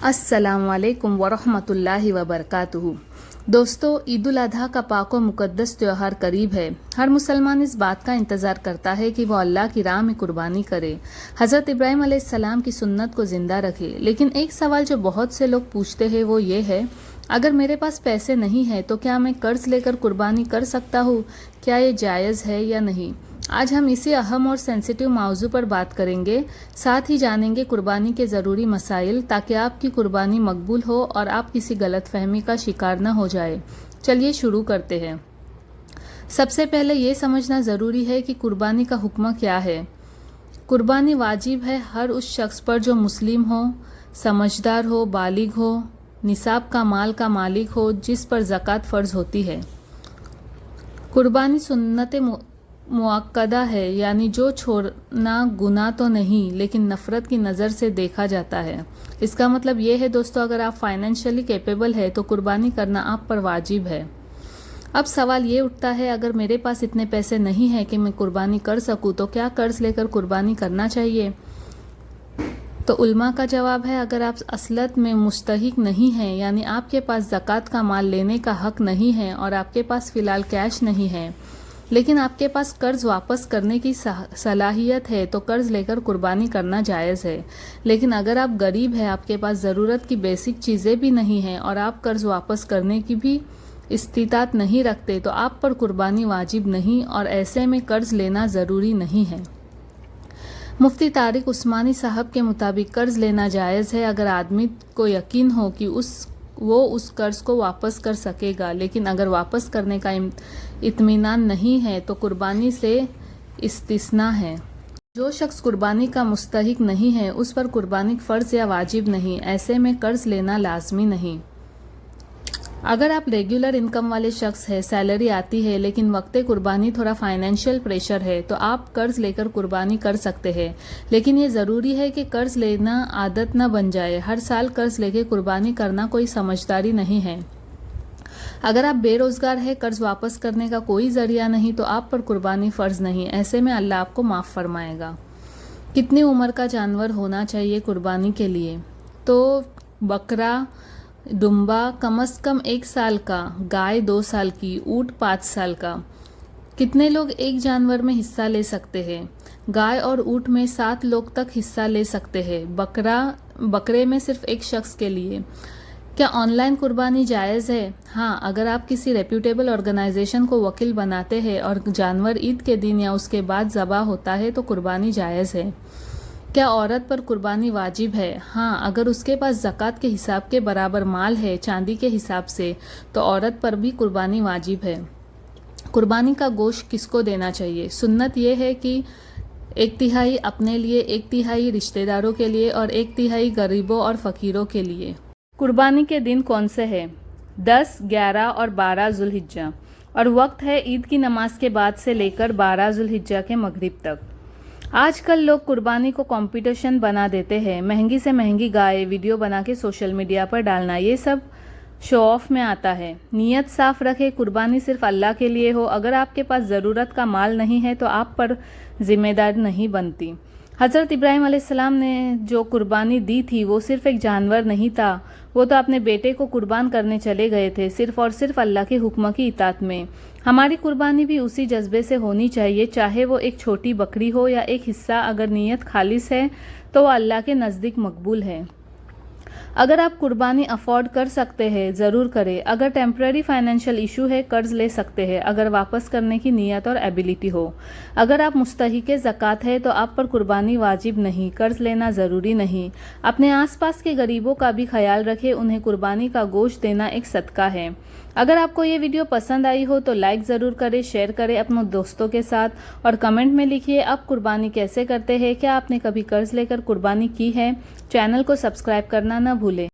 अस्सलाम वालेकुम वरहमतुल्लाहि वबरकातुहू। दोस्तों, ईद उल अजहा का पाक व मुकद्दस त्यौहार करीब है। हर मुसलमान इस बात का इंतज़ार करता है कि वो अल्लाह की राह में कुर्बानी करे, हज़रत इब्राहीम अलैहिस्सलाम की सुन्नत को ज़िंदा रखे। लेकिन एक सवाल जो बहुत से लोग पूछते हैं वो ये है, अगर मेरे पास पैसे नहीं है तो क्या मैं कर्ज लेकर कुर्बानी कर सकता हूँ? क्या ये जायज़ है या नहीं? आज हम इसी अहम और सेंसिटिव मौजू पर बात करेंगे। साथ ही जानेंगे कुर्बानी के ज़रूरी मसाइल, ताकि आपकी कुर्बानी मकबूल हो और आप किसी गलतफहमी का शिकार न हो जाए। चलिए शुरू करते हैं। सबसे पहले ये समझना ज़रूरी है कि कुर्बानी का हुक्म क्या है। कुर्बानी वाजिब है हर उस शख्स पर जो मुस्लिम हो, समझदार हो, बालिग हो, निसाब का माल का मालिक हो, जिस पर ज़कात फ़र्ज होती है। कुर्बानी सुन्नत मुअक्कदा है, यानी जो छोड़ना गुनाह तो नहीं लेकिन नफ़रत की नज़र से देखा जाता है। इसका मतलब ये है दोस्तों, अगर आप फाइनेंशियली कैपेबल है तो कुर्बानी करना आप पर वाजिब है। अब सवाल ये उठता है, अगर मेरे पास इतने पैसे नहीं है कि मैं कुर्बानी कर सकूं तो क्या कर्ज लेकर कुर्बानी करना चाहिए? तो उल्मा का जवाब है, अगर आप असलत में मुस्तहिक नहीं हैं, यानी आपके पास ज़कात का माल लेने का हक नहीं है और आपके पास फ़िलहाल कैश नहीं है, लेकिन आपके पास कर्ज वापस करने की सलाहियत है, तो कर्ज लेकर कुर्बानी करना जायज़ है। लेकिन अगर आप गरीब हैं, आपके पास ज़रूरत की बेसिक चीज़ें भी नहीं हैं और आप कर्ज वापस करने की भी इस्तिताअत नहीं रखते, तो आप पर कुर्बानी वाजिब नहीं और ऐसे में कर्ज लेना ज़रूरी नहीं है। मुफ्ती तारिक उस्मानी साहब के मुताबिक कर्ज लेना जायज़ है अगर आदमी को यकीन हो कि वो उस कर्ज को वापस कर सकेगा, लेकिन अगर वापस करने का इत्मीनान नहीं है तो कुर्बानी से इस्तिस्ना है। जो शख्स कुर्बानी का मुस्तहिक नहीं है उस पर कुर्बानी फ़र्ज या वाजिब नहीं, ऐसे में कर्ज लेना लाजमी नहीं। अगर आप रेगुलर इनकम वाले शख्स हैं, सैलरी आती है, लेकिन वक्त कुर्बानी थोड़ा फाइनेंशियल प्रेशर है, तो आप कर्ज लेकर कुर्बानी कर सकते हैं। लेकिन ये ज़रूरी है कि कर्ज लेना आदत न बन जाए। हर साल कर्ज लेकर कुर्बानी करना कोई समझदारी नहीं है। अगर आप बेरोज़गार हैं, कर्ज वापस करने का कोई ज़रिया नहीं, तो आप पर कुर्बानी फ़र्ज नहीं। ऐसे में अल्लाह आपको माफ़ फरमाएगा। कितनी उम्र का जानवर होना चाहिए कुर्बानी के लिए? तो बकरा डुम्बा कम से कम 1 साल का, गाय 2 साल की, ऊँट 5 साल का। कितने लोग एक जानवर में हिस्सा ले सकते हैं? गाय और ऊँट में 7 लोग तक हिस्सा ले सकते हैं। बकरे में सिर्फ एक शख्स के लिए। क्या ऑनलाइन कुर्बानी जायज़ है? हाँ, अगर आप किसी रेप्यूटेबल ऑर्गेनाइजेशन को वकील बनाते हैं और जानवर ईद के दिन या उसके बाद ज़बह होता है तो कुर्बानी जायज़ है। क्या औरत पर कुर्बानी वाजिब है? हाँ, अगर उसके पास ज़कात के हिसाब के बराबर माल है, चांदी के हिसाब से, तो औरत पर भी कुर्बानी वाजिब है। कुर्बानी का गोश्त किसको देना चाहिए? सुन्नत यह है कि 1/3 अपने लिए, 1/3 रिश्तेदारों के लिए और 1/3 गरीबों और फ़कीरों के लिए। कुर्बानी के दिन कौन से हैं? 10, 11 और 12 ज़ुल्हिज्जा, और वक्त है ईद की नमाज के बाद से लेकर 12 ज़ुल्हिज्जा के मगरिब तक। आजकल लोग कुर्बानी को कंपटीशन बना देते हैं। महंगी से महंगी गाय वीडियो बना के सोशल मीडिया पर डालना, ये सब शो ऑफ में आता है। नीयत साफ रखें, कुर्बानी सिर्फ अल्लाह के लिए हो। अगर आपके पास ज़रूरत का माल नहीं है तो आप पर जिम्मेदार नहीं बनती। हज़रत इब्राहीम अलैहिस्सलाम ने जो कुर्बानी दी थी वो सिर्फ एक जानवर नहीं था, वो तो अपने बेटे को कुर्बान करने चले गए थे, सिर्फ और सिर्फ अल्लाह के हुक्म की इताअत में। हमारी कुर्बानी भी उसी जज्बे से होनी चाहिए, चाहे वो एक छोटी बकरी हो या एक हिस्सा। अगर नीयत खालिस है तो वो अल्लाह के नज़दीक मकबूल है। अगर आप कुर्बानी अफोर्ड कर सकते हैं, ज़रूर करें। अगर टेम्पररी फाइनेंशियल इशू है, कर्ज ले सकते हैं, अगर वापस करने की नीयत और एबिलिटी हो। अगर आप मुस्तहिक ज़कात है तो आप पर कुर्बानी वाजिब नहीं, कर्ज लेना ज़रूरी नहीं। अपने आसपास के गरीबों का भी ख्याल रखें, उन्हें कुर्बानी का गोश्त देना एक सदका है। अगर आपको ये वीडियो पसंद आई हो तो लाइक ज़रूर करें, शेयर करें अपने दोस्तों के साथ और कमेंट में लिखिए आप कुर्बानी कैसे करते हैं, क्या आपने कभी कर्ज लेकर कुर्बानी की है। चैनल को सब्सक्राइब करना न भूलें।